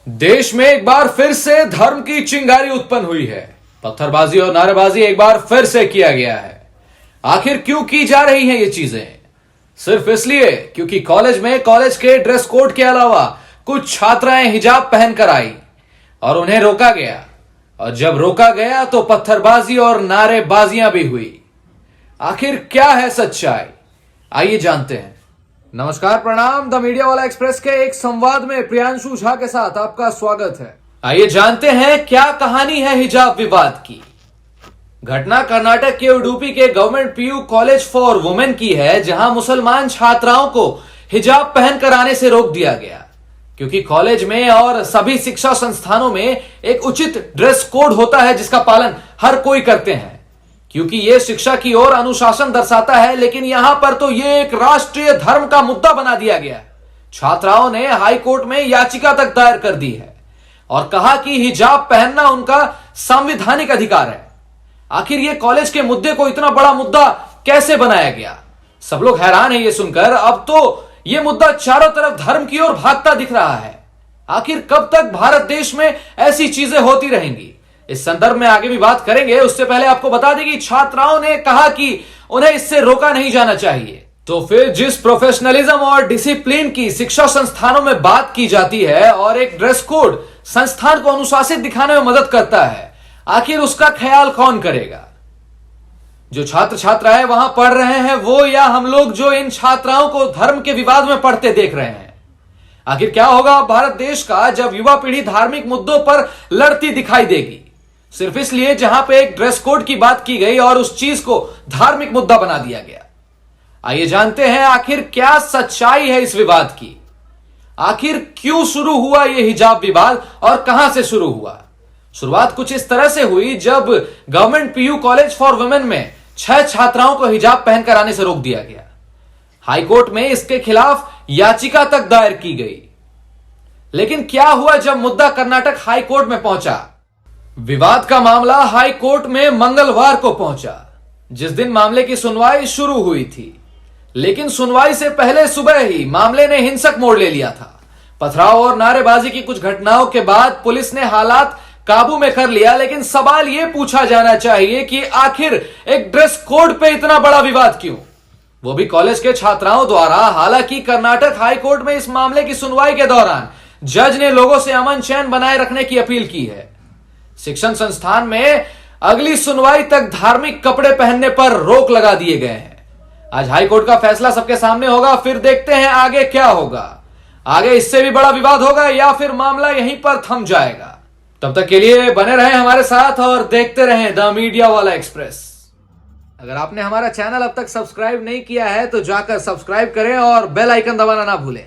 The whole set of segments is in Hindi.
देश में एक बार फिर से धर्म की चिंगारी उत्पन्न हुई है। पत्थरबाजी और नारेबाजी एक बार फिर से किया गया है। आखिर क्यों की जा रही हैं ये चीजें? सिर्फ इसलिए क्योंकि कॉलेज में कॉलेज के ड्रेस कोड के अलावा कुछ छात्राएं हिजाब पहनकर आई और उन्हें रोका गया, और जब रोका गया तो पत्थरबाजी और नारेबाजियां भी हुई। आखिर क्या है सच्चाई, आइए जानते हैं। नमस्कार, प्रणाम। द मीडिया वाला एक्सप्रेस के एक संवाद में प्रियांशु झा के साथ आपका स्वागत है। आइए जानते हैं क्या कहानी है हिजाब विवाद की। घटना कर्नाटक के उडुपी के government PU college for women की है, जहां मुसलमान छात्राओं को हिजाब पहनकर आने से रोक दिया गया, क्योंकि कॉलेज में और सभी शिक्षा संस्थानों में एक उचित ड्रेस कोड होता है जिसका पालन हर कोई करते हैं, क्योंकि यह शिक्षा की ओर अनुशासन दर्शाता है। लेकिन यहां पर तो यह एक राष्ट्रीय धर्म का मुद्दा बना दिया गया। छात्राओं ने हाई कोर्ट में याचिका तक दायर कर दी है और कहा कि हिजाब पहनना उनका संवैधानिक अधिकार है। आखिर यह कॉलेज के मुद्दे को इतना बड़ा मुद्दा कैसे बनाया गया? सब लोग हैरान है ये सुनकर। अब तो यह मुद्दा चारों तरफ धर्म की ओर भागता दिख रहा है। आखिर कब तक भारत देश में ऐसी चीजें होती रहेंगी? इस संदर्भ में आगे भी बात करेंगे। उससे पहले आपको बता दें कि छात्राओं ने कहा कि उन्हें इससे रोका नहीं जाना चाहिए। तो फिर जिस प्रोफेशनलिज्म और डिसिप्लिन की शिक्षा संस्थानों में बात की जाती है और एक ड्रेस कोड संस्थान को अनुशासित दिखाने में मदद करता है, आखिर उसका ख्याल कौन करेगा? जो छात्र छात्राएं वहां पढ़ रहे हैं वो, या हम लोग जो इन छात्राओं को धर्म के विवाद में पढ़ते देख रहे हैं? आखिर क्या होगा भारत देश का जब युवा पीढ़ी धार्मिक मुद्दों पर लड़ती दिखाई देगी, सिर्फ इसलिए जहां पे एक ड्रेस कोड की बात की गई और उस चीज को धार्मिक मुद्दा बना दिया गया? आइए जानते हैं आखिर क्या सच्चाई है इस विवाद की। आखिर क्यों शुरू हुआ यह हिजाब विवाद और कहां से शुरू हुआ? शुरुआत कुछ इस तरह से हुई जब government PU college for women में 6 छात्राओं को हिजाब पहनकर आने से रोक दिया गया। हाईकोर्ट में इसके खिलाफ याचिका तक दायर की गई। लेकिन क्या हुआ जब मुद्दा कर्नाटक हाईकोर्ट में पहुंचा? विवाद का मामला हाई कोर्ट में मंगलवार को पहुंचा, जिस दिन मामले की सुनवाई शुरू हुई थी। लेकिन सुनवाई से पहले सुबह ही मामले ने हिंसक मोड़ ले लिया था। पथराव और नारेबाजी की कुछ घटनाओं के बाद पुलिस ने हालात काबू में कर लिया। लेकिन सवाल यह पूछा जाना चाहिए कि आखिर एक ड्रेस कोड पे इतना बड़ा विवाद क्यों, वो भी कॉलेज के छात्राओं द्वारा। हालांकि कर्नाटक हाई कोर्ट में इस मामले की सुनवाई के दौरान जज ने लोगों से अमन चैन बनाए रखने की अपील की है। शिक्षण संस्थान में अगली सुनवाई तक धार्मिक कपड़े पहनने पर रोक लगा दिए गए हैं। आज हाईकोर्ट का फैसला सबके सामने होगा, फिर देखते हैं आगे क्या होगा। आगे इससे भी बड़ा विवाद होगा या फिर मामला यहीं पर थम जाएगा? तब तक के लिए बने रहें हमारे साथ और देखते रहें द मीडिया वाला एक्सप्रेस। अगर आपने हमारा चैनल अब तक सब्सक्राइब नहीं किया है तो जाकर सब्सक्राइब करें और बेल आइकन दबाना ना भूलें।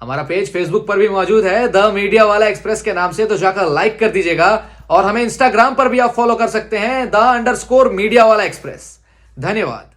हमारा पेज फेसबुक पर भी मौजूद है द मीडिया वाला एक्सप्रेस के नाम से, तो जाकर लाइक कर दीजिएगा। और हमें इंस्टाग्राम पर भी आप फॉलो कर सकते हैं द_मीडिया वाला एक्सप्रेस। धन्यवाद।